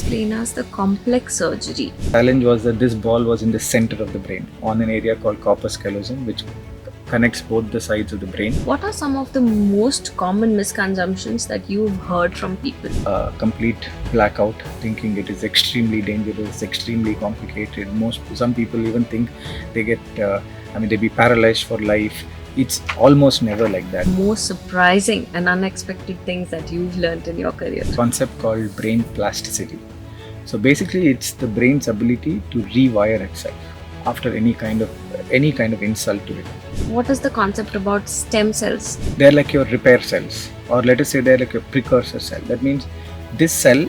explain us the complex surgery? Challenge was that this ball was in the center of the brain on an area called corpus callosum, which connects both the sides of the brain. What are some of the most common misconceptions that you've heard from people? Complete blackout, thinking it is extremely dangerous, extremely complicated. Some people even think they get, they be paralyzed for life. It's almost never like that. Most surprising and unexpected things that you've learned in your career? Concept called brain plasticity. So basically, it's the brain's ability to rewire itself after any kind of insult to it. What is the concept about stem cells? They're like your repair cells, or let us say they're like your precursor cell. That means this cell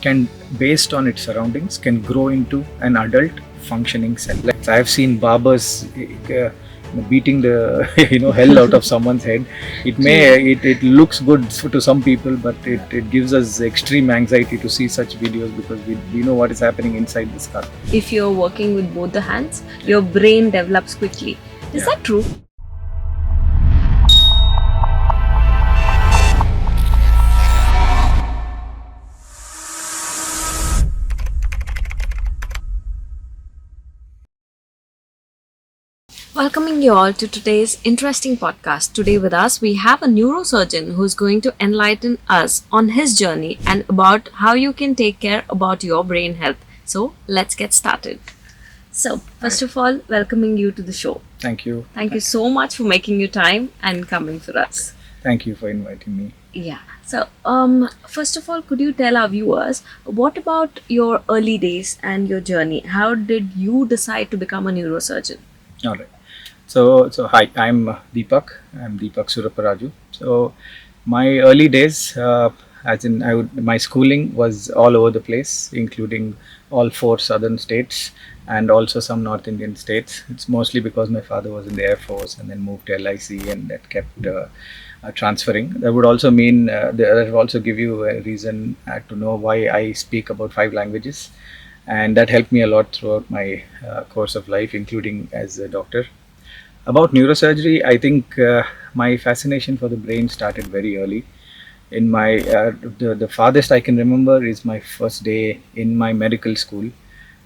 can, based on its surroundings, can grow into an adult functioning cell. Like I've seen barbers beating the hell out of someone's head. It looks good to some people, but it gives us extreme anxiety to see such videos because we know what is happening inside the skull. If you're working with both the hands, your brain develops quickly. Is that true? Welcoming you all to today's interesting podcast. Today with us, we have a neurosurgeon who's going to enlighten us on his journey and about how you can take care about your brain health. So let's get started. So first of all, welcoming you to the show. Thank you. Thank you so much for making your time and coming for us. Thank you for inviting me. Yeah. So first of all, could you tell our viewers what about your early days and your journey? How did you decide to become a neurosurgeon? All right. So hi, I'm Deepak. I'm Deepak Suraparaju. So my early days, my schooling was all over the place, including all 4 southern states and also some North Indian states. It's mostly because my father was in the Air Force and then moved to LIC, and that kept transferring. That would also mean that would also give you a reason to know why I speak about 5 languages, and that helped me a lot throughout my course of life, including as a doctor. About neurosurgery, I think my fascination for the brain started very early. In my the farthest I can remember is my first day in my medical school,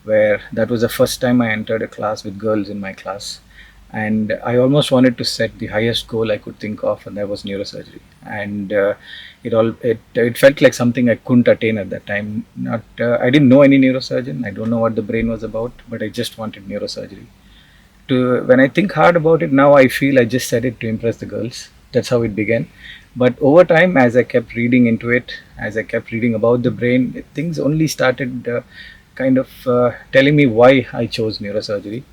where that was the first time I entered a class with girls in my class, and I almost wanted to set the highest goal I could think of, and that was neurosurgery. And it felt like something I couldn't attain at that time. I didn't know any neurosurgeon. I don't know what the brain was about, but I just wanted neurosurgery. When I think hard about it now, I feel I just said it to impress the girls. That's how it began. But over time, as I kept reading into it, as I kept reading about the brain, things only started telling me why I chose neurosurgery,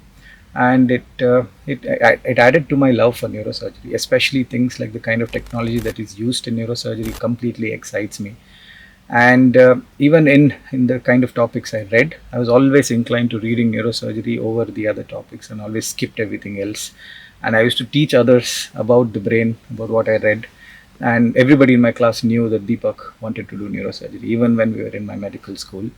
and it added to my love for neurosurgery. Especially things like the kind of technology that is used in neurosurgery completely excites me. And even in the kind of topics I read, I was always inclined to reading neurosurgery over the other topics and always skipped everything else. And I used to teach others about the brain, about what I read. And everybody in my class knew that Deepak wanted to do neurosurgery, even when we were in my medical school.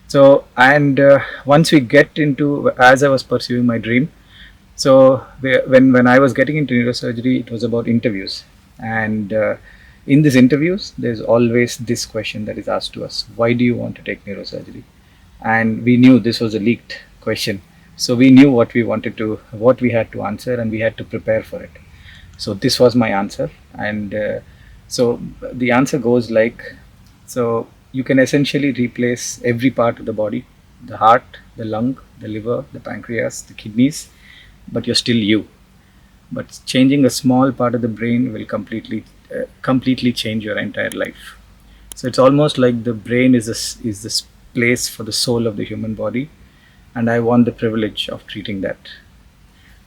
So, and once we get into, as I was pursuing my dream, so when I was getting into neurosurgery, it was about interviews. And in these interviews, there's always this question that is asked to us: why do you want to take neurosurgery? And we knew this was a leaked question. So we knew what we had to answer, and we had to prepare for it. So this was my answer. And so the answer goes like, so you can essentially replace every part of the body: the heart, the lung, the liver, the pancreas, the kidneys, but you're still you. But changing a small part of the brain will completely change your entire life. So it's almost like the brain is this place for the soul of the human body, and I want the privilege of treating that.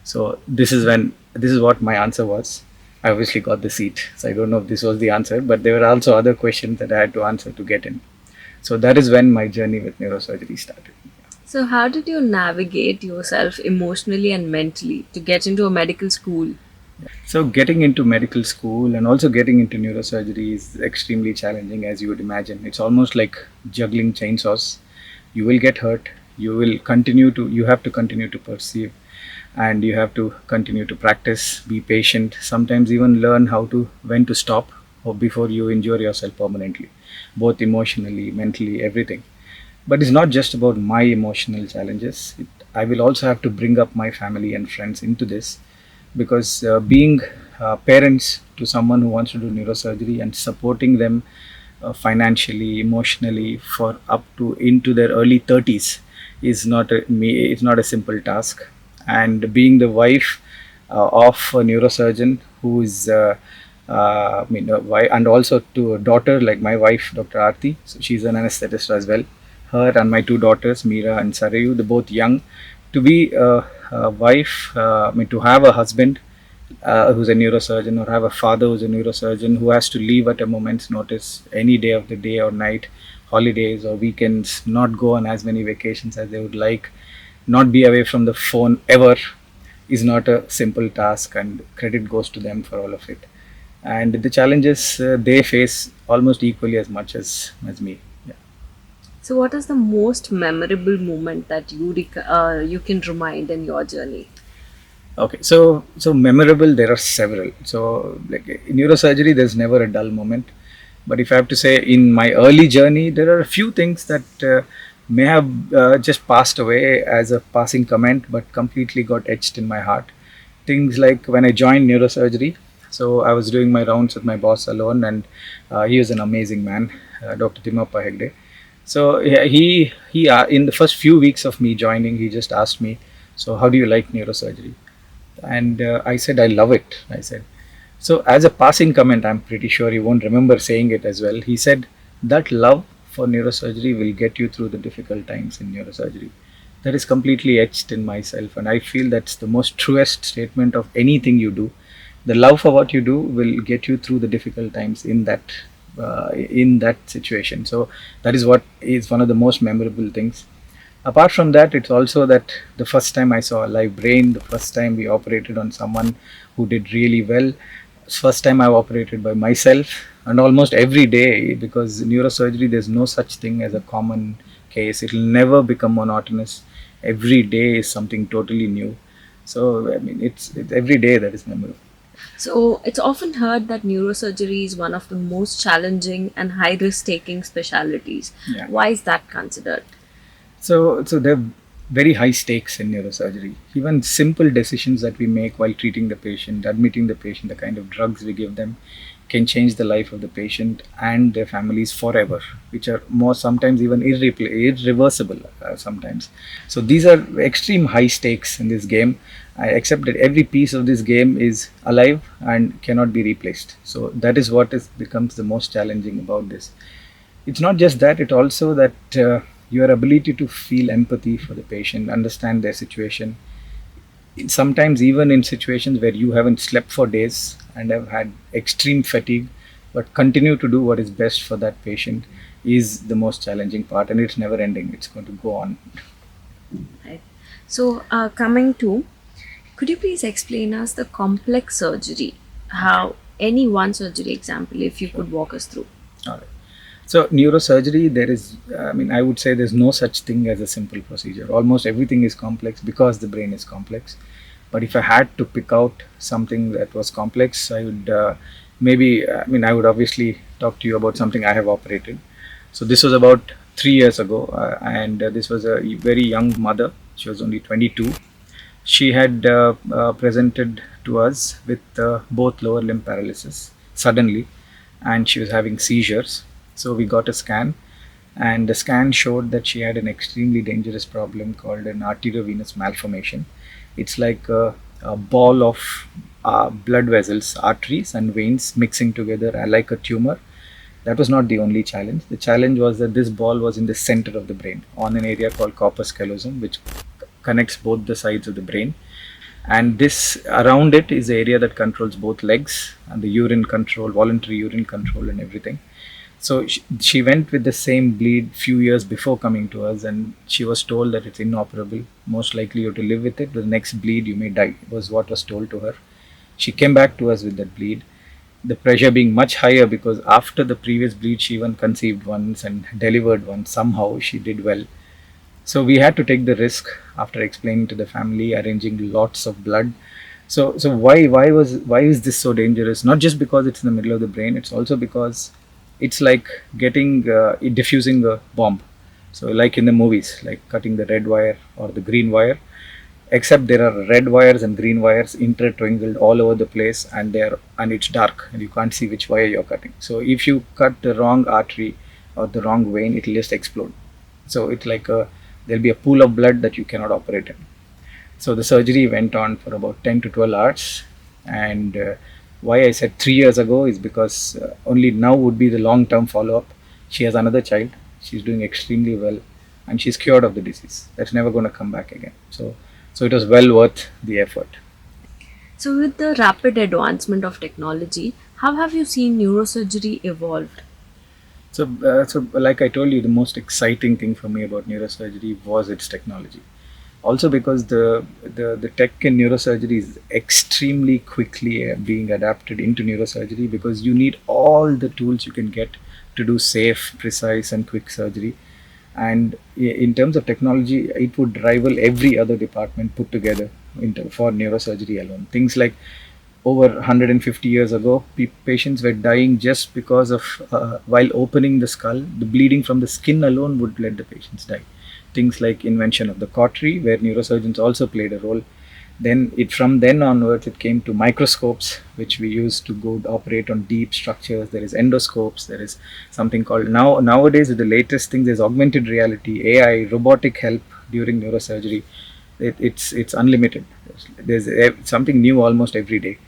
So this is what my answer was. I obviously got the seat, so I don't know if this was the answer, but there were also other questions that I had to answer to get in. So that is when my journey with neurosurgery started. So how did you navigate yourself emotionally and mentally to get into a medical school? So getting into medical school and also getting into neurosurgery is extremely challenging, as you would imagine. It's almost like juggling chainsaws. You will get hurt. You have to continue to perceive, and you have to continue to practice, be patient, sometimes even learn when to stop or before you injure yourself permanently, both emotionally, mentally, everything. But it's not just about my emotional challenges. I will also have to bring up my family and friends into this, because being parents to someone who wants to do neurosurgery and supporting them financially, emotionally for up to into their early 30s is not it's not a simple task. And being the wife of a neurosurgeon who is and also to a daughter like my wife, Dr. Aarti. So she's an anesthetist as well. Her and my two daughters, Meera and Sarayu, they're both young. To be a wife, to have a husband who's a neurosurgeon, or have a father who's a neurosurgeon who has to leave at a moment's notice any day of the day or night, holidays or weekends, not go on as many vacations as they would like, not be away from the phone ever, is not a simple task, and credit goes to them for all of it. And the challenges they face almost equally as much as me. Yeah. So, what is the most memorable moment that you can remind in your journey? Okay, so memorable. There are several. So like in neurosurgery, there's never a dull moment. But if I have to say, in my early journey, there are a few things that may have just passed away as a passing comment, but completely got etched in my heart. Things like when I joined neurosurgery. So I was doing my rounds with my boss alone, and he was an amazing man, Dr. Deepak. So yeah, he in the first few weeks of me joining, he just asked me, "So how do you like neurosurgery?" And I said, "I love it." I said. So as a passing comment, I'm pretty sure he won't remember saying it as well. He said that love for neurosurgery will get you through the difficult times in neurosurgery. That is completely etched in myself, and I feel that's the most truest statement of anything you do. The love for what you do will get you through the difficult times in that situation. So that is what is one of the most memorable things. Apart from that, it's also that the first time I saw a live brain, the first time we operated on someone who did really well, first time I've operated by myself, and almost every day, because neurosurgery, there's no such thing as a common case. It'll never become monotonous. Every day is something totally new. So, I mean, it's every day that is memorable. So, it's often heard that neurosurgery is one of the most challenging and high risk taking specialties. Yeah. Why is that considered? So there are very high stakes in neurosurgery. Even simple decisions that we make while treating the patient, admitting the patient, the kind of drugs we give them, can change the life of the patient and their families forever, which are more sometimes even irreversible sometimes. So these are extreme high stakes in this game. I accept that every piece of this game is alive and cannot be replaced. So that is what becomes the most challenging about this. It's not just that, it also that your ability to feel empathy for the patient, understand their situation, sometimes even in situations where you haven't slept for days and have had extreme fatigue, but continue to do what is best for that patient, is the most challenging part, and it's never ending. It's going to go on. Right. So, coming to, could you please explain us the complex surgery? How any one surgery example, if you could walk us through. All right. So neurosurgery, I would say there's no such thing as a simple procedure. Almost everything is complex because the brain is complex. But if I had to pick out something that was complex, I would I would obviously talk to you about something I have operated. So this was about 3 years ago, and this was a very young mother. She was only 22. She had presented to us with both lower limb paralysis suddenly, and she was having seizures. So we got a scan, and the scan showed that she had an extremely dangerous problem called an arteriovenous malformation. It's like a ball of blood vessels, arteries and veins mixing together like a tumor. That was not the only challenge. The challenge was that this ball was in the center of the brain, on an area called corpus callosum, which connects both the sides of the brain. And this around it is the area that controls both legs and the urine control, voluntary urine control, and everything. So she went with the same bleed few years before coming to us, and she was told that it's inoperable. Most likely you have to live with it. The next bleed you may die, was what was told to her. She came back to us with that bleed. The pressure being much higher, because after the previous bleed she even conceived once and delivered once. Somehow she did well. So we had to take the risk after explaining to the family, arranging lots of blood. So why is this so dangerous? Not just because it's in the middle of the brain. It's also because it's like diffusing a bomb. So like in the movies, like cutting the red wire or the green wire, except there are red wires and green wires intertwined all over the place, and it's dark and you can't see which wire you're cutting. So if you cut the wrong artery or the wrong vein, it'll just explode. So it's like there'll be a pool of blood that you cannot operate in. So the surgery went on for about 10 to 12 hours. And why I said 3 years ago is because only now would be the long term follow up. She has another child, she's doing extremely well, and she's cured of the disease. That's never going to come back again. So it was well worth the effort. So, with the rapid advancement of technology, how have you seen neurosurgery evolved? So like I told you, the most exciting thing for me about neurosurgery was its technology. Also because the tech in neurosurgery is extremely quickly being adapted into neurosurgery, because you need all the tools you can get to do safe, precise, and quick surgery. And in terms of technology, it would rival every other department put together for neurosurgery alone. Things like over 150 years ago, patients were dying just because of while opening the skull, the bleeding from the skin alone would let the patients die. Things like invention of the cautery, where neurosurgeons also played a role. Then from then onwards, it came to microscopes, which we use to go operate on deep structures. There is endoscopes. There is something called nowadays the latest thing. There's augmented reality, AI, robotic help during neurosurgery. It's unlimited. There's something new almost every day.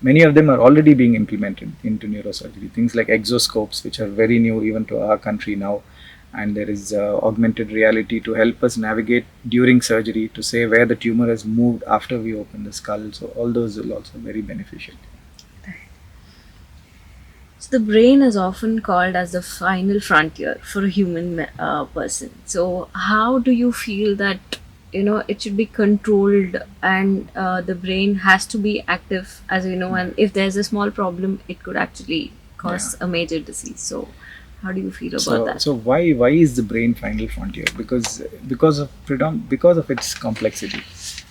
Many of them are already being implemented into neurosurgery. Things like exoscopes, which are very new even to our country now. And there is augmented reality to help us navigate during surgery, to say where the tumor has moved after we open the skull. So all those will also be very beneficial. So, the brain is often called as the final frontier for a human person. So, how do you feel that it should be controlled, and the brain has to be active, as we know, and if there's a small problem, it could actually cause a major disease. So, how do you feel about that? So why is the brain final frontier? Because of its complexity.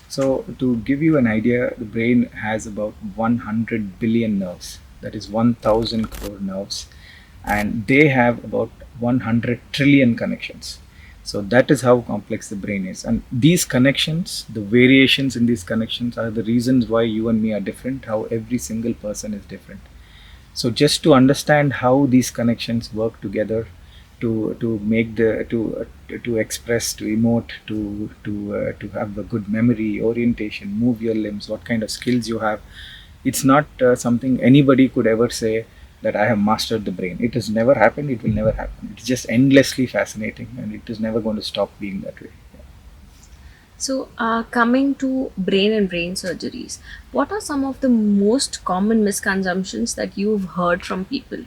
So to give you an idea, the brain has about 100 billion nerves. That is 1,000 crore nerves, and they have about 100 trillion connections. So that is how complex the brain is. And these connections, the variations in these connections, are the reasons why you and me are different, how every single person is different. So just to understand how these connections work together to make to express, to emote, to have a good memory, orientation, move your limbs, what kind of skills you have. It's not something anybody could ever say that I have mastered the brain. It has never happened. It will never happen. It's just endlessly fascinating, and it is never going to stop being that way. So, coming to brain and brain surgeries, what are some of the most common misconceptions that you've heard from people?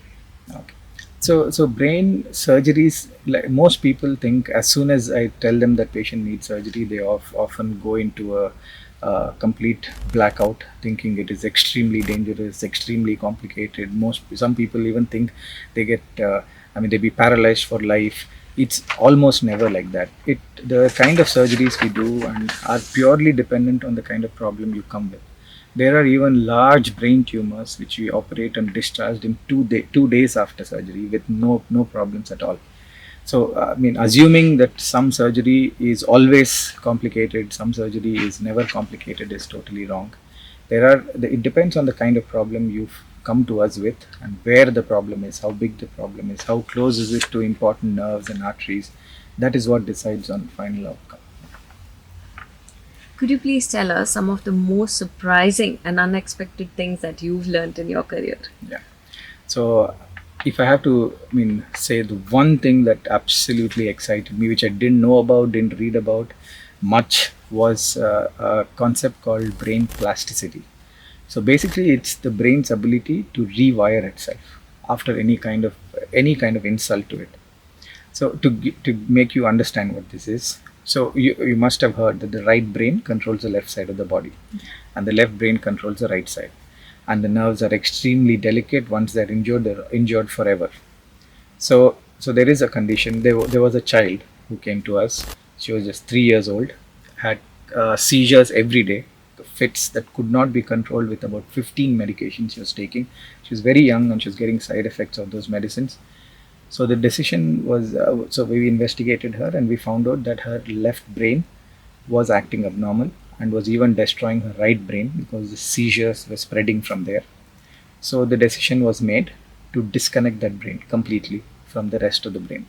Okay. So brain surgeries, like most people think, as soon as I tell them that patient needs surgery, they often go into a complete blackout, thinking it is extremely dangerous, extremely complicated. Some people even think they get, they be paralyzed for life. It's almost never like that. The kind of surgeries we do and are purely dependent on the kind of problem you come with. There are even large brain tumors which we operate and discharged in 2 days after surgery with no problems at all. So, assuming that some surgery is always complicated, some surgery is never complicated, is totally wrong. It depends on the kind of problem you've come to us with, and where the problem is, how big the problem is, how close is it to important nerves and arteries. That is what decides on final outcome. Could you please tell us some of the most surprising and unexpected things that you've learned in your career? Yeah. So, if I have to, say the one thing that absolutely excited me, which I didn't know about, didn't read about much, was a concept called brain plasticity. So basically, it's the brain's ability to rewire itself after any kind of insult to it. So to make you understand what this is, so you must have heard that the right brain controls the left side of the body, and the left brain controls the right side. And the nerves are extremely delicate. Once they're injured, they're injured forever. So there is a condition. There was a child who came to us. She was just 3 years old, had seizures every day, fits that could not be controlled with about 15 medications she was taking. She was very young and she was getting side effects of those medicines. So the decision was, so we investigated her and we found out that her left brain was acting abnormal and was even destroying her right brain because the seizures were spreading from there. So the decision was made to disconnect that brain completely from the rest of the brain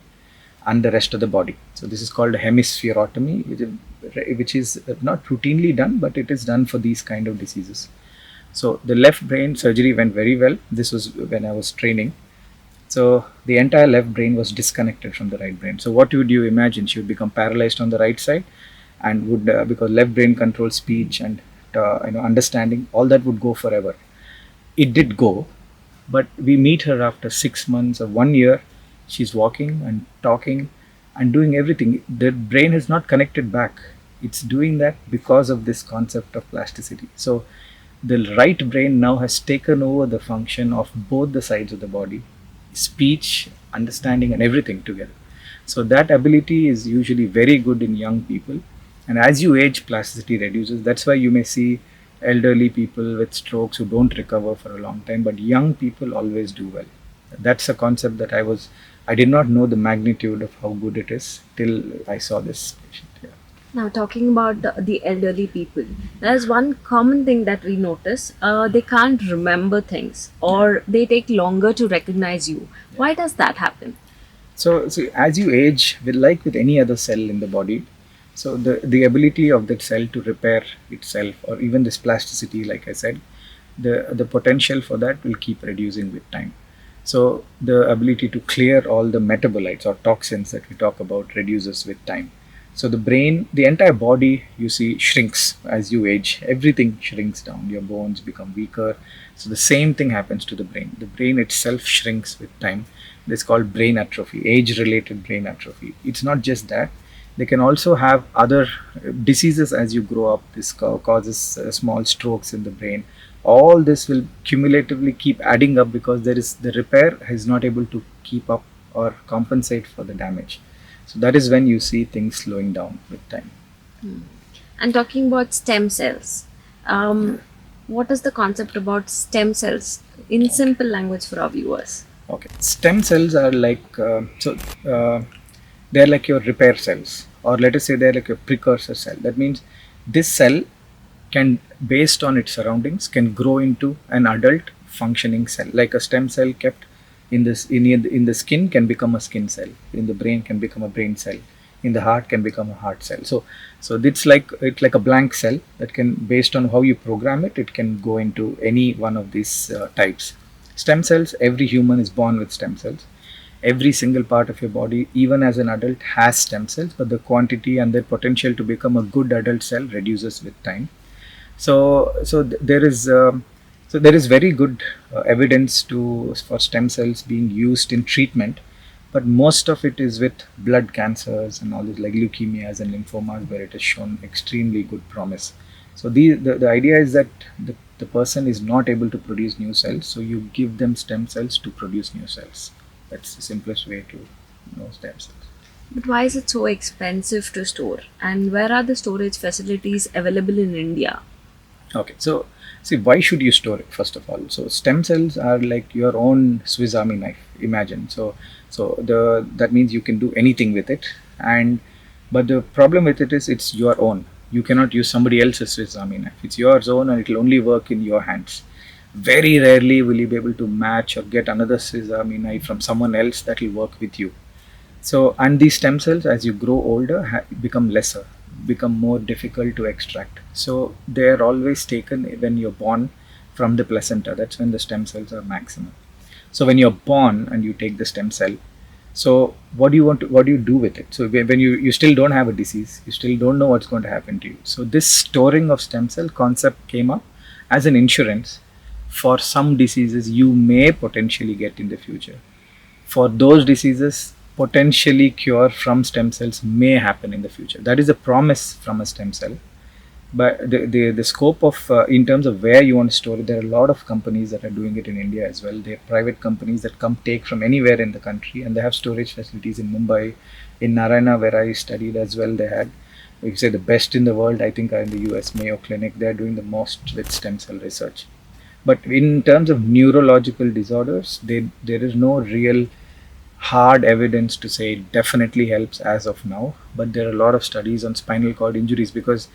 and the rest of the body. So this is called hemispherotomy, which is not routinely done, but it is done for these kind of diseases. So the left brain surgery went very well. This was when I was training. So the entire left brain was disconnected from the right brain. So what would you imagine? She would become paralyzed on the right side, and would because left brain controls speech and understanding. All that would go forever. It did go, but we meet her after 6 months or 1 year. She's walking and talking and doing everything. The brain is not connected back. It's doing that because of this concept of plasticity. So the right brain now has taken over the function of both the sides of the body, speech, understanding, and everything together. So that ability is usually very good in young people. And as you age, plasticity reduces. That's why you may see elderly people with strokes who don't recover for a long time, but young people always do well. That's a concept that I did not know the magnitude of how good it is till I saw this patient. Yeah. Now, talking about the elderly people, there's one common thing that we notice. They can't remember things, or they take longer to recognize you. Why does that happen? So as you age, like with any other cell in the body, so the ability of that cell to repair itself, or even this plasticity, like I said, the potential for that will keep reducing with time. So the ability to clear all the metabolites or toxins that we talk about reduces with time. So the brain, the entire body, you see, shrinks as you age. Everything shrinks down. Your bones become weaker. So the same thing happens to the brain. The brain itself shrinks with time. This is called brain atrophy, age-related brain atrophy. It's not just that. They can also have other diseases as you grow up. This causes small strokes in the brain. All this will cumulatively keep adding up because the repair is not able to keep up or compensate for the damage. So that is when you see things slowing down with time. And talking about stem cells, what is the concept about stem cells in simple language for our viewers? Okay, stem cells are like they're like your repair cells, or let us say they're like your precursor cell. That means this cell can, based on its surroundings, can grow into an adult functioning cell. Like a stem cell kept in the skin can become a skin cell. In the brain can become a brain cell. In the heart can become a heart cell. So it's like a blank cell that can, based on how you program it, it can go into any one of these types. Stem cells, every human is born with stem cells. Every single part of your body, even as an adult, has stem cells, but the quantity and their potential to become a good adult cell reduces with time. There is very good evidence for stem cells being used in treatment, but most of it is with blood cancers and all this, like leukemias and lymphomas, where it has shown extremely good promise. So the idea is that the person is not able to produce new cells, so you give them stem cells to produce new cells. That's the simplest way to know stem cells. But why is it so expensive to store? And where are the storage facilities available in India? Okay, so see, why should you store it first of all? So stem cells are like your own Swiss Army knife. Imagine. That means you can do anything with it, but the problem with it is it's your own. You cannot use somebody else's Swiss Army knife. It's yours own, and it will only work in your hands. Very rarely will you be able to match or get another Swiss Army knife from someone else that will work with you. So, and these stem cells, as you grow older, become lesser, become more difficult to extract. So they are always taken when you're born from the placenta. That's when the stem cells are maximum. So when you're born and you take the stem cell, so what do you do with it? So when you still don't have a disease, you still don't know what's going to happen to you. So this storing of stem cell concept came up as an insurance for some diseases you may potentially get in the future. For those diseases, potentially cure from stem cells may happen in the future. That is a promise from a stem cell. But the scope of, in terms of where you want to store it, there are a lot of companies that are doing it in India as well. They are private companies that come take from anywhere in the country, and they have storage facilities in Mumbai, in Narayana, where I studied as well. They had, if you say the best in the world, I think are in the US, Mayo Clinic. They are doing the most with stem cell research. But in terms of neurological disorders, there is no real hard evidence to say it definitely helps as of now, but there are a lot of studies on spinal cord injuries because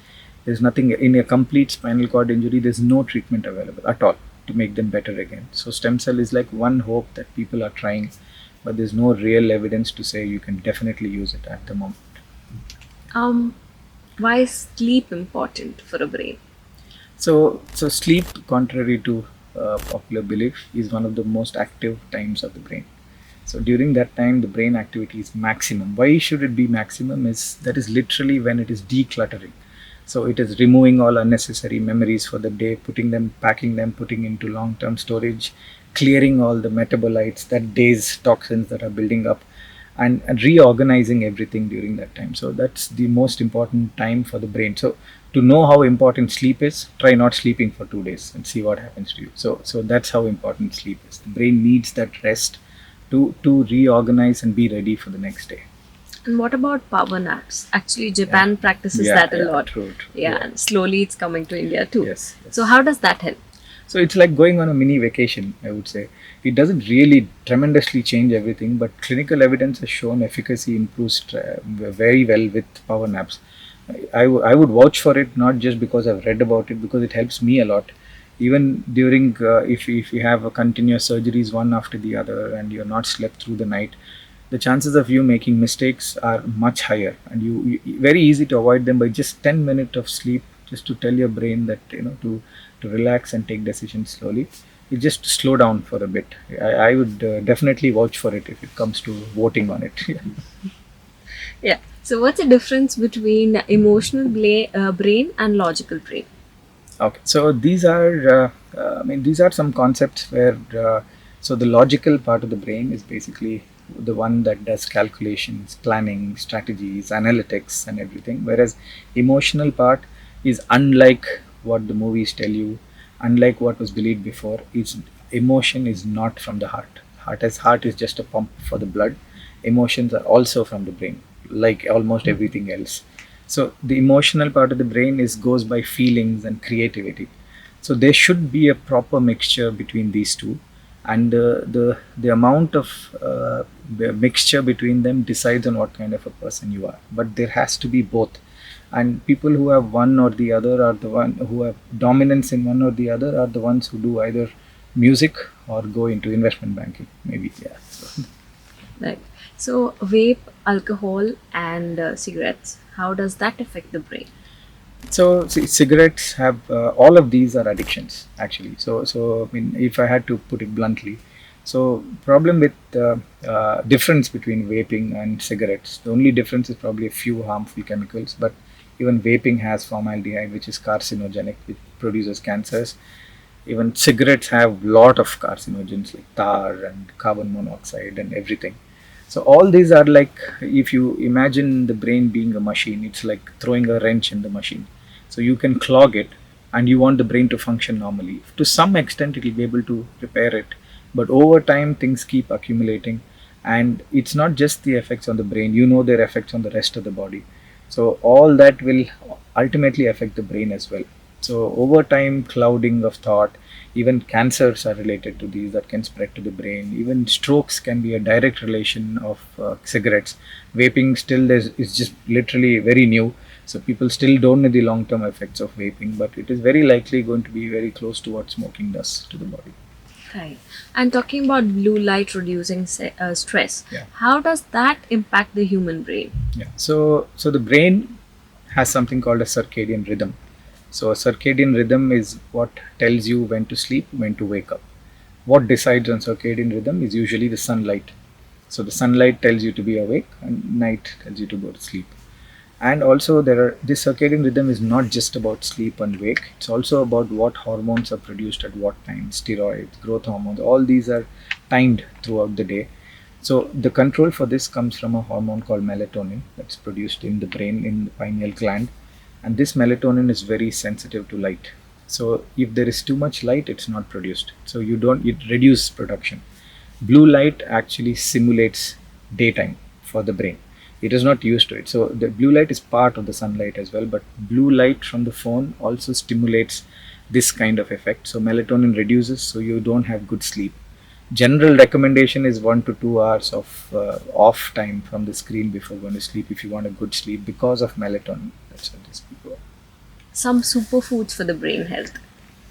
there's nothing in a complete spinal cord injury, there's no treatment available at all to make them better again. So stem cell is like one hope that people are trying, but there's no real evidence to say you can definitely use it at the moment. Um, why is sleep important for a brain? So sleep, contrary to popular belief, is one of the most active times of the brain. So during that time, the brain activity is maximum. Why should it be maximum? Is that is literally when it is decluttering. So it is removing all unnecessary memories for the day, packing them, putting into long-term storage, clearing all the metabolites, that day's toxins that are building up, and reorganizing everything during that time. So that's the most important time for the brain. So to know how important sleep is, try not sleeping for 2 days and see what happens to you. So that's how important sleep is. The brain needs that rest to reorganize and be ready for the next day. And what about power naps? Actually, Japan practices that a lot. True. Yeah, and slowly it's coming to India too. Yes. So how does that help? So it's like going on a mini vacation, I would say. It doesn't really tremendously change everything, but clinical evidence has shown efficacy improves very well with power naps. I would vouch for it, not just because I've read about it, because it helps me a lot. Even during, if you have a continuous surgeries one after the other and you're not slept through the night, the chances of you making mistakes are much higher, and very easy to avoid them by just 10 minutes of sleep, just to tell your brain that to relax and take decisions slowly. You just slow down for a bit. I would definitely vouch for it if it comes to voting on it. Yeah. So what's the difference between emotional brain and logical brain? Okay, so these are some concepts where so the logical part of the brain is basically the one that does calculations, planning, strategies, analytics, and everything. Whereas emotional part is unlike what the movies tell you, unlike what was believed before. It's emotion is not from the heart. Heart is just a pump for the blood. Emotions are also from the brain, like almost everything else. So the emotional part of the brain is goes by feelings and creativity. So there should be a proper mixture between these two, and the amount of the mixture between them decides on what kind of a person you are. But there has to be both, and people who have one or the other are the one who have dominance in one or the other are the ones who do either music or go into investment banking. Maybe So, Right. So vape, alcohol, and cigarettes. How does that affect the brain? So see, cigarettes have all of these are addictions actually. So I mean, if I had to put it bluntly, so problem with difference between vaping and cigarettes. The only difference is probably a few harmful chemicals, but even vaping has formaldehyde, which is carcinogenic, which produces cancers. Even cigarettes have lot of carcinogens like tar and carbon monoxide and everything. So all these are like, if you imagine the brain being a machine, it's like throwing a wrench in the machine. So you can clog it, and you want the brain to function normally. To some extent, it will be able to repair it, but over time things keep accumulating, and it's not just the effects on the brain. Their effects on the rest of the body. So all that will ultimately affect the brain as well. So over time, clouding of thought, even cancers are related to these that can spread to the brain. Even strokes can be a direct relation of cigarettes. Vaping still is just literally very new, so people still don't know the long-term effects of vaping, but it is very likely going to be very close to what smoking does to the body. Right. And talking about blue light reducing stress, Yeah. how does that impact the human brain? Yeah. So the brain has something called a circadian rhythm. So a circadian rhythm is what tells you when to sleep, when to wake up. What decides on circadian rhythm is usually the sunlight. So the sunlight tells you to be awake, and night tells you to go to sleep. And also this circadian rhythm is not just about sleep and wake. It's also about what hormones are produced at what time. Steroids, growth hormones, all these are timed throughout the day. So the control for this comes from a hormone called melatonin that's produced in the brain, in the pineal gland, and this melatonin is very sensitive to light. So if there is too much light, it's not produced. So it reduces production. Blue light actually simulates daytime for the brain. It is not used to it. So the blue light is part of the sunlight as well, but blue light from the phone also stimulates this kind of effect. So melatonin reduces, so you don't have good sleep. General recommendation is 1 to 2 hours of off time from the screen before going to sleep if you want a good sleep because of melatonin. That's what these people. Some superfoods for the brain health.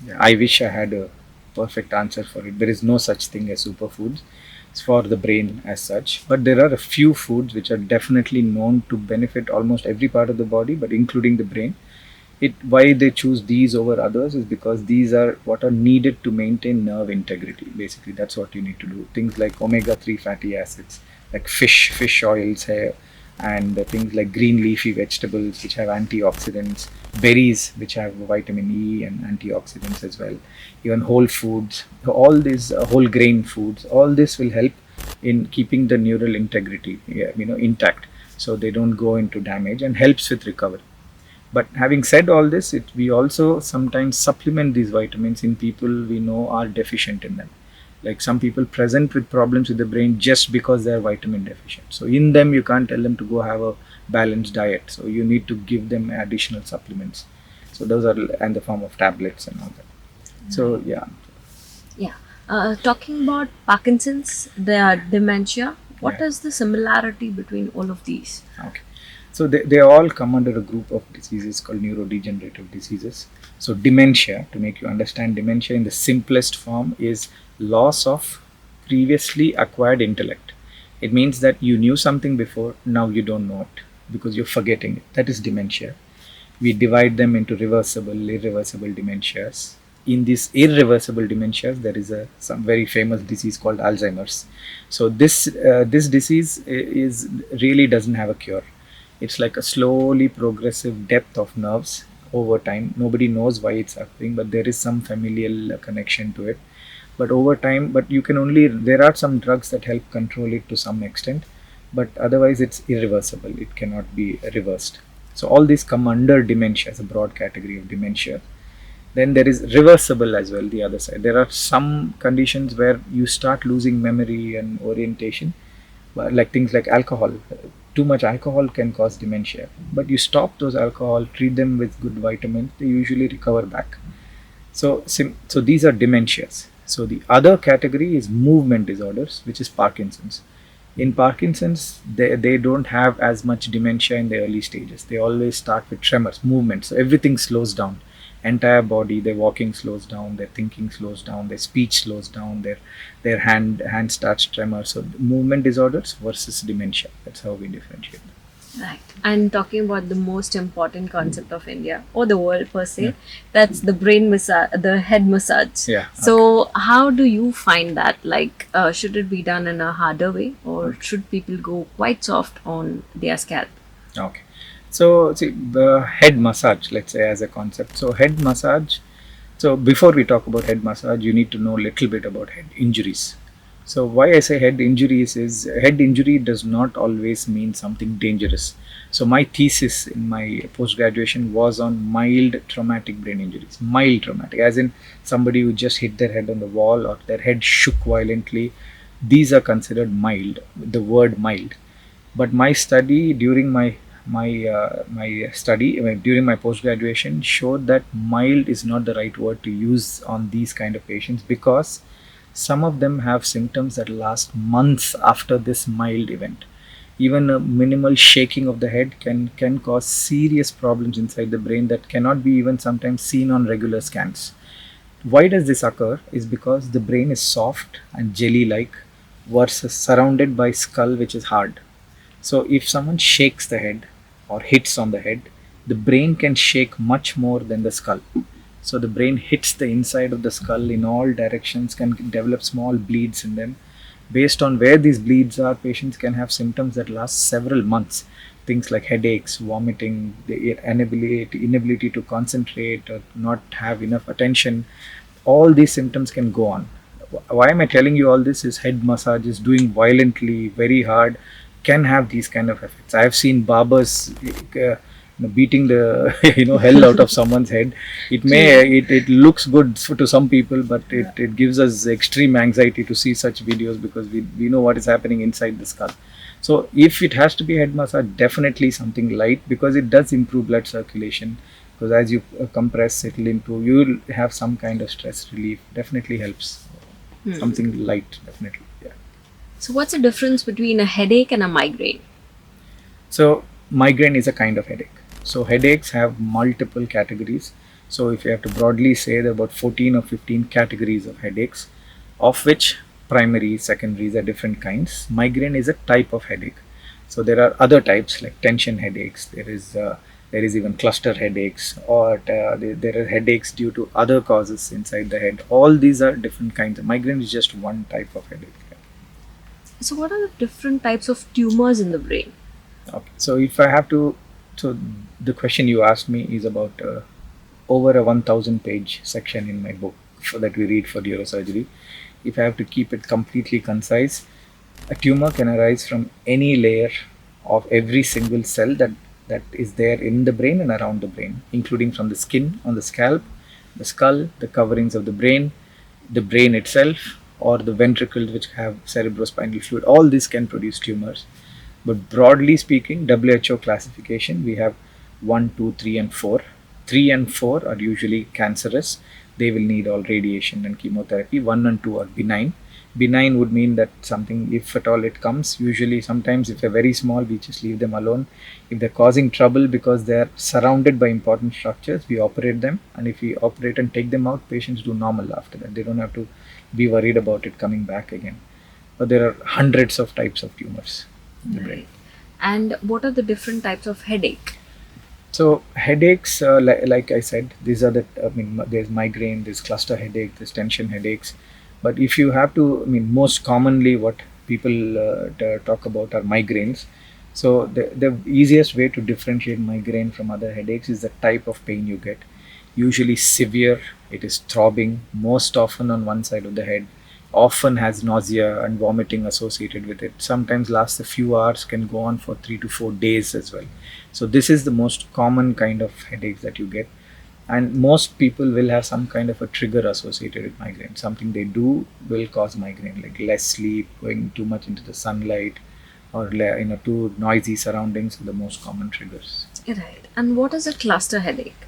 Yeah, I wish I had a perfect answer for it. There is no such thing as superfoods for the brain as such, but there are a few foods which are definitely known to benefit almost every part of the body, but including the brain. It why they choose these over others is because these are what are needed to maintain nerve integrity. Basically, that's what you need to do. Things like omega-3 fatty acids, like fish oils here, and things like green leafy vegetables which have antioxidants, berries which have vitamin E and antioxidants as well, even whole foods, all these whole grain foods, all this will help in keeping the neural integrity, intact, so they don't go into damage and helps with recovery. But having said all this, we also sometimes supplement these vitamins in people we know are deficient in them. Like some people present with problems with the brain just because they are vitamin deficient. So in them, you can't tell them to go have a balanced diet. So you need to give them additional supplements. So those are in the form of tablets and all that. So yeah. Yeah. Talking about Parkinson's, the dementia, what Yeah. is the similarity between all of these? Okay. So they all come under a group of diseases called neurodegenerative diseases. So dementia, to make you understand dementia in the simplest form, is loss of previously acquired intellect. It means that you knew something before, now you don't know it because you're forgetting it. That is dementia. We divide them into reversible, irreversible dementias. In these irreversible dementias, there is some very famous disease called Alzheimer's. So this disease is really doesn't have a cure. It's like a slowly progressive depth of nerves over time. Nobody knows why it's happening, but there is some familial connection to it. But over time, but you can only, there are some drugs that help control it to some extent, but otherwise it's irreversible. It cannot be reversed. So all these come under dementia as a broad category of dementia. Then there is reversible as well, the other side. There are some conditions where you start losing memory and orientation, like things like alcohol. Too much alcohol can cause dementia, but you stop those alcohol, treat them with good vitamins, they usually recover back. So these are dementias. So the other category is movement disorders, which is Parkinson's. In Parkinson's, they don't have as much dementia in the early stages. They always start with tremors, movement. So everything slows down. Entire body, their walking slows down, their thinking slows down, their speech slows down, their hand starts tremor. So movement disorders versus dementia. That's how we differentiate them. Right. And talking about the most important concept of India or the world per se, Yeah. that's the brain massage, the head massage. Yeah. So, how do you find that? Like, should it be done in a harder way, or should people go quite soft on their scalp? Okay. So see, the head massage, let's say as a concept. So head massage. So before we talk about head massage, you need to know a little bit about head injuries. So why I say head injuries is head injury does not always mean something dangerous. So my thesis in my post graduation was on mild traumatic brain injuries. Mild traumatic, as in somebody who just hit their head on the wall or their head shook violently. These are considered mild. The word mild. But my study during during my post graduation showed that mild is not the right word to use on these kind of patients, because some of them have symptoms that last months after this mild event. Even a minimal shaking of the head can cause serious problems inside the brain that cannot be even sometimes seen on regular scans. Why does this occur? Is because the brain is soft and jelly like versus surrounded by skull which is hard. So if someone shakes the head or hits on the head, the brain can shake much more than the skull. So the brain hits the inside of the skull in all directions, can develop small bleeds in them. Based on where these bleeds are, patients can have symptoms that last several months. Things like headaches, vomiting, the inability to concentrate or not have enough attention. All these symptoms can go on. Why am I telling you all this? Is head massages doing violently, very hard, can have these kind of effects. I have seen barbers beating the hell out of someone's head. It looks good to some people, but it gives us extreme anxiety to see such videos, because we know what is happening inside the skull. So if it has to be head massage, definitely something light, because it does improve blood circulation. Because as you compress, it will improve. You will have some kind of stress relief. Definitely helps. Something light, definitely. Yeah. So, what's the difference between a headache and a migraine? So migraine is a kind of headache. So headaches have multiple categories. So if you have to broadly say, there are about 14 or 15 categories of headaches, of which primary, secondaries are different kinds. Migraine is a type of headache. So there are other types like tension headaches. There is even cluster headaches, or there are headaches due to other causes inside the head. All these are different kinds. Migraine is just one type of headache. So, what are the different types of tumors in the brain? Okay. So if I have to, so the question you asked me is about over a 1,000 page section in my book that we read for neurosurgery. If I have to keep it completely concise, a tumor can arise from any layer of every single cell that is there in the brain and around the brain, including from the skin on the scalp, the skull, the coverings of the brain itself, or the ventricles which have cerebrospinal fluid. All this can produce tumors. But broadly speaking, WHO classification, we have 1, 2, 3, and 4. 3 and 4 are usually cancerous. They will need all radiation and chemotherapy. 1 and 2 are benign. Benign would mean that something, if at all it comes, usually sometimes if they're very small, we just leave them alone. If they're causing trouble because they're surrounded by important structures, we operate them. And if we operate and take them out, patients do normal after that. They don't have to be worried about it coming back again. But there are hundreds of types of tumors in the brain. Right. And what are the different types of headache? So headaches, like I said, these are there's migraine, there's cluster headache, there's tension headaches. But if you have to, most commonly what people talk about are migraines. So the easiest way to differentiate migraine from other headaches is the type of pain you get. Usually severe, it is throbbing, most often on one side of the head, often has nausea and vomiting associated with it. Sometimes lasts a few hours, can go on for 3 to 4 days as well. So this is the most common kind of headaches that you get. And most people will have some kind of a trigger associated with migraine. Something they do will cause migraine, like less sleep, going too much into the sunlight, or too noisy surroundings are the most common triggers. Right. And what is a cluster headache?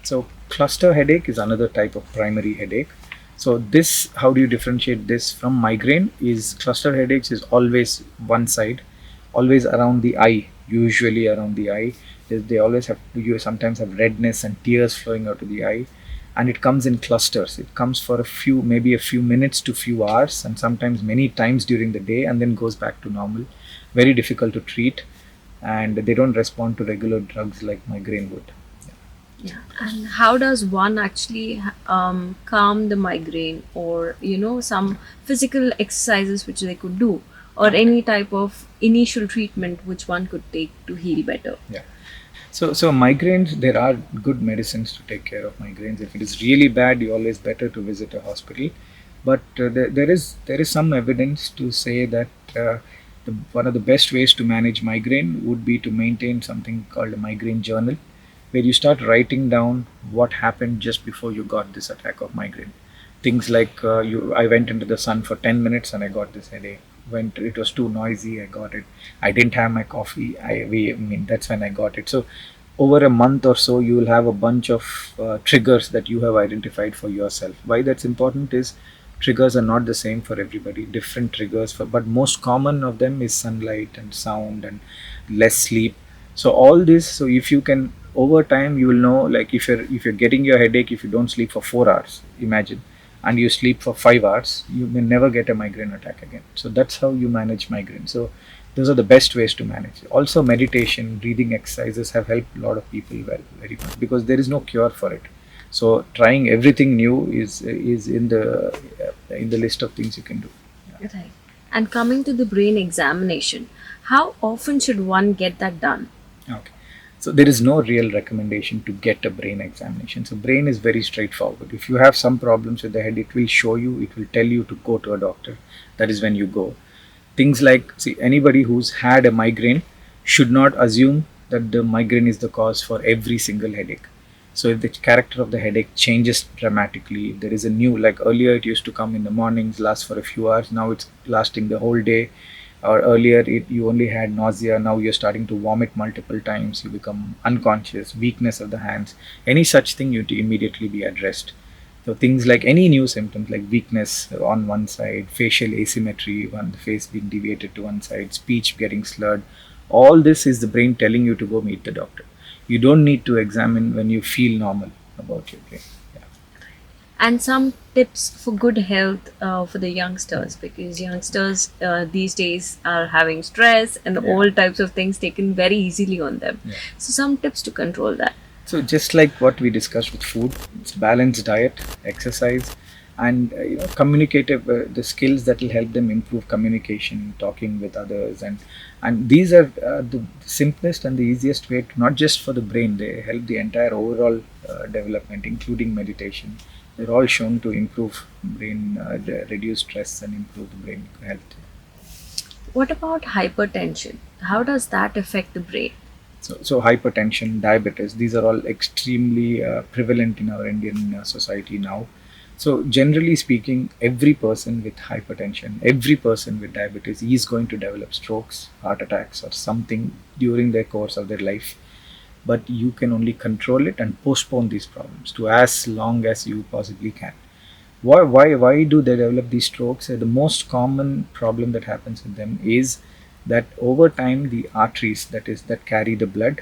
So cluster headache is another type of primary headache. So this, how do you differentiate this from migraine? Is cluster headaches is always one side, always around the eye, usually around the eye. They always have, you sometimes have redness and tears flowing out of the eye, and it comes in clusters. It comes for maybe a few minutes to few hours, and sometimes many times during the day, and then goes back to normal. Very difficult to treat, and they don't respond to regular drugs like migraine would. Yeah. And how does one actually calm the migraine, or some physical exercises which they could do, or any type of initial treatment which one could take to heal better? Yeah. So migraines, there are good medicines to take care of migraines. If it is really bad, you always better to visit a hospital. But there is some evidence to say that one of the best ways to manage migraine would be to maintain something called a migraine journal, where you start writing down what happened just before you got this attack of migraine. Things like I went into the sun for 10 minutes and I got this headache. When it was too noisy, I got it. I didn't have my coffee. That's when I got it. So over a month or so, you will have a bunch of triggers that you have identified for yourself. Why that's important is triggers are not the same for everybody. Different triggers, but most common of them is sunlight and sound and less sleep. So all this. So if you can, over time, you will know. Like if you're getting your headache, if you don't sleep for 4 hours, imagine, and you sleep for 5 hours, you may never get a migraine attack again. So that's how you manage migraine. So those are the best ways to manage. Also, meditation, breathing exercises have helped a lot of people very much, because there is no cure for it. So trying everything new is in the list of things you can do. Yeah. Right. And coming to the brain examination, how often should one get that done? Okay. So there is no real recommendation to get a brain examination. So brain is very straightforward. If you have some problems with the head, it will show you, it will tell you to go to a doctor. That is when you go. Things like, anybody who's had a migraine should not assume that the migraine is the cause for every single headache. So if the character of the headache changes dramatically, if there is a new, like earlier it used to come in the mornings, last for a few hours, now it's lasting the whole day. Or earlier you only had nausea, now you're starting to vomit multiple times, you become unconscious, weakness of the hands, any such thing, you to immediately be addressed. So things like any new symptoms like weakness on one side, facial asymmetry, the face being deviated to one side, speech getting slurred, all this is the brain telling you to go meet the doctor. You don't need to examine when you feel normal about your brain. Yeah. And some tips for good health for the youngsters, because youngsters these days are having stress and Yeah. all types of things taken very easily on them. Yeah. So some tips to control that. So just like what we discussed with food, it's balanced diet, exercise, and communicative the skills that will help them improve communication, talking with others, and these are the simplest and the easiest way to, not just for the brain, they help the entire overall development, including meditation. They're all shown to improve brain, reduce stress, and improve the brain health. What about hypertension? How does that affect the brain? So hypertension, diabetes, these are all extremely prevalent in our Indian society now. So generally speaking, every person with hypertension, every person with diabetes is going to develop strokes, heart attacks, or something during their course of their life. But you can only control it and postpone these problems to as long as you possibly can. Why do they develop these strokes? The most common problem that happens with them is that over time the arteries that carry the blood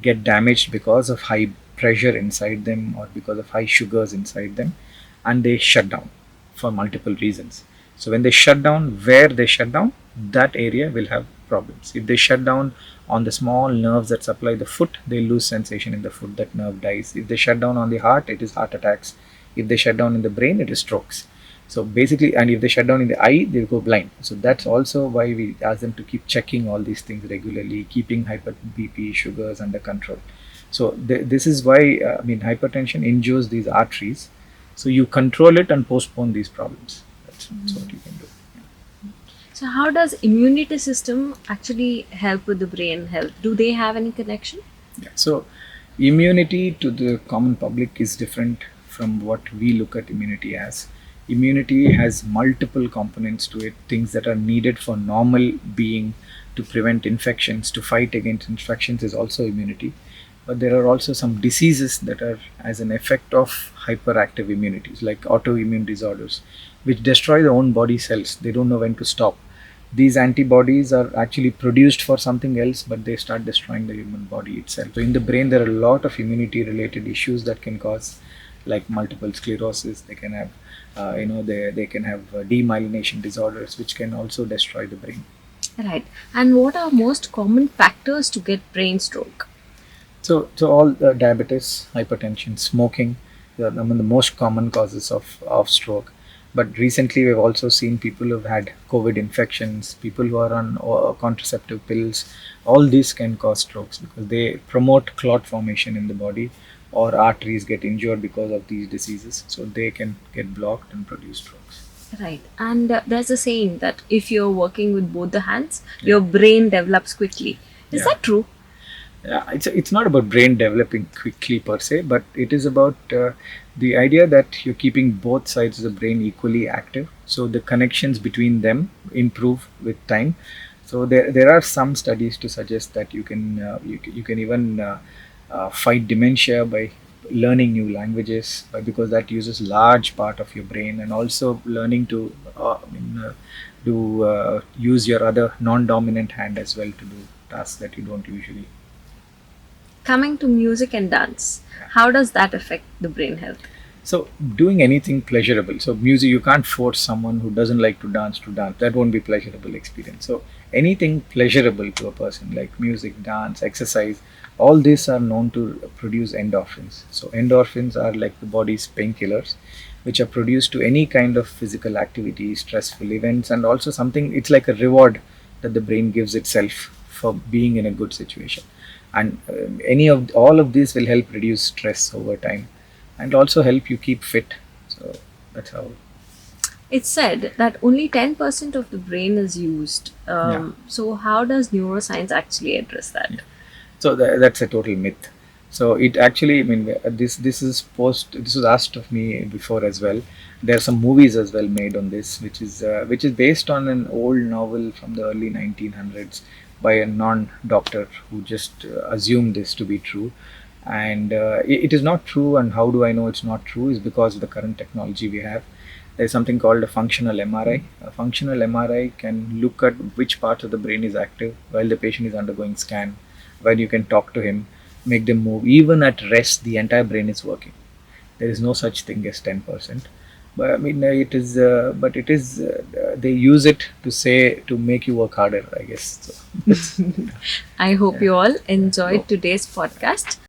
get damaged because of high pressure inside them or because of high sugars inside them, and they shut down for multiple reasons. So when they shut down, where they shut down, that area will have problems. If they shut down on the small nerves that supply the foot, they lose sensation in the foot, that nerve dies. If they shut down on the heart, it is heart attacks. If they shut down in the brain, it is strokes. So basically, and if they shut down in the eye, they go blind. So that's also why we ask them to keep checking all these things regularly, keeping hyper BP, sugars under control. So this is why hypertension injures these arteries. So you control it and postpone these problems. That's what you can do. So how does immunity system actually help with the brain health? Do they have any connection? Yeah. So immunity to the common public is different from what we look at immunity as. Immunity has multiple components to it, things that are needed for normal being to prevent infections, to fight against infections is also immunity. But there are also some diseases that are as an effect of hyperactive immunities, like autoimmune disorders, which destroy their own body cells. They don't know when to stop. These antibodies are actually produced for something else, but they start destroying the human body itself. So in the brain, there are a lot of immunity related issues that can cause, like multiple sclerosis. They can have, they can have demyelination disorders, which can also destroy the brain. Right. And what are most common factors to get brain stroke? So all diabetes, hypertension, smoking, they are among the most common causes of stroke. But recently, we've also seen people who've had COVID infections, people who are on contraceptive pills. All these can cause strokes because they promote clot formation in the body, or arteries get injured because of these diseases. So they can get blocked and produce strokes. Right. And there's a saying that if you're working with both the hands, your brain develops quickly. Is that true? Yeah, it's not about brain developing quickly per se, but it is about the idea that you're keeping both sides of the brain equally active, so the connections between them improve with time. So there are some studies to suggest that you can even fight dementia by learning new languages, because that uses large part of your brain, and also learning to use your other non-dominant hand as well to do tasks that you don't usually. Coming to music and dance, how does that affect the brain health? So doing anything pleasurable. So music, you can't force someone who doesn't like to dance to dance. That won't be pleasurable experience. So anything pleasurable to a person like music, dance, exercise, all these are known to produce endorphins. So endorphins are like the body's painkillers, which are produced to any kind of physical activity, stressful events, and also something, it's like a reward that the brain gives itself for being in a good situation. And all of these will help reduce stress over time and also help you keep fit. So that's how. It's said that only 10% of the brain is used. So how does neuroscience actually address that? Yeah. So that's a total myth. So it actually, this was asked of me before as well. There are some movies as well made on this, which is based on an old novel from the early 1900s by a non-doctor who just assumed this to be true. And it is not true. And how do I know it's not true? Is because of the current technology we have. There's something called a functional MRI. A functional MRI can look at which part of the brain is active while the patient is undergoing scan, when you can talk to him, make them move. Even at rest, the entire brain is working. There is no such thing as 10%. But I mean, it is. But it is. They use it to say to make you work harder, I guess. So, I hope you all enjoyed yeah. today's podcast.